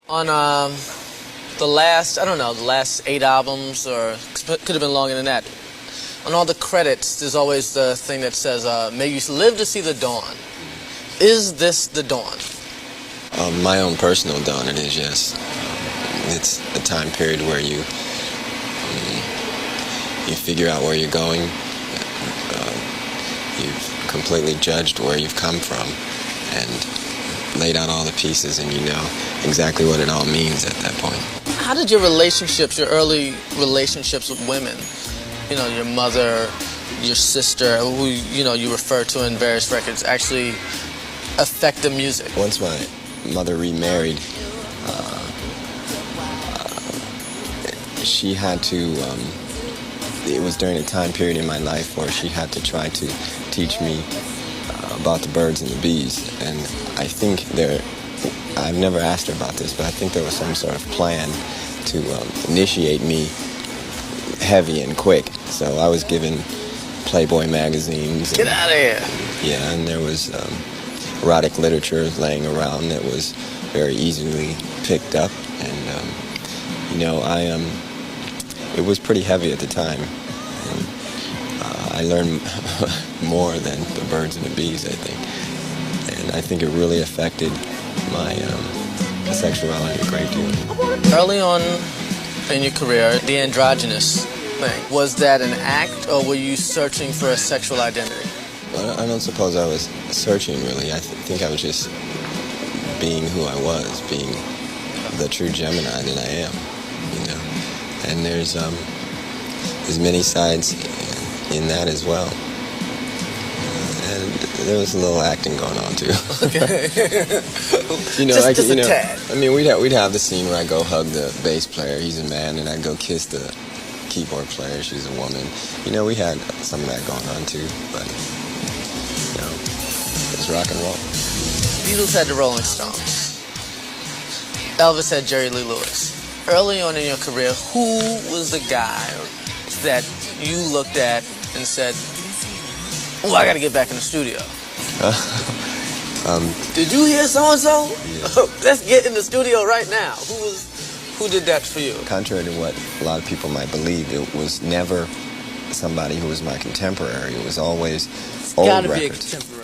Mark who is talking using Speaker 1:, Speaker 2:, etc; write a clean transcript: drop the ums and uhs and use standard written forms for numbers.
Speaker 1: On the last, I don't know, the last 8 albums, or could have been longer than that. On all the credits, there's always the thing that says, may you live to see the dawn. Is this the dawn?
Speaker 2: My own personal dawn, it is, yes. It's a time period where you figure out where you're going. You've completely judged where you've come from and laid out all the pieces, and you know exactly what it all means at that point.
Speaker 1: How did your relationships, your early relationships with women, you know, your mother, your sister, who, you know, you refer to in various records, actually affect the music?
Speaker 2: Once my mother remarried, she had to, it was during a time period in my life where she had to try to teach me about the birds and the bees. And I think I've never asked her about this, but I think there was some sort of plan to initiate me heavy and quick. So I was given Playboy magazines.
Speaker 1: Get out of here!
Speaker 2: Yeah, and there was erotic literature laying around that was very easily picked up. And, you know, it was pretty heavy at the time. And, I learned more than the birds and the bees, I think. And I think it really affected my sexuality a great deal.
Speaker 1: Early on in your career, the androgynous thing, was that an act, or were you searching for a sexual identity?
Speaker 2: I don't suppose I was searching, really. I think I was just being who I was, being the true Gemini that I am, you know. And there's many sides in that as well. And there was a little acting going on too.
Speaker 1: Okay.
Speaker 2: You know,
Speaker 1: just a tad.
Speaker 2: I mean, we'd have the scene where I go hug the bass player, he's a man, and I'd go kiss the keyboard player, she's a woman. You know, we had some of that going on too, but you know, it was rock and roll.
Speaker 1: Beatles had the Rolling Stones. Elvis had Jerry Lee Lewis. Early on in your career, who was the guy that you looked at and said, oh, I gotta get back in the studio? Did you hear so-and-so?
Speaker 2: Yeah.
Speaker 1: Let's get in the studio right now. Who did that for you?
Speaker 2: Contrary to what a lot of people might believe, it was never somebody who was my contemporary. It was always old
Speaker 1: Gotta be a
Speaker 2: records.
Speaker 1: contemporary.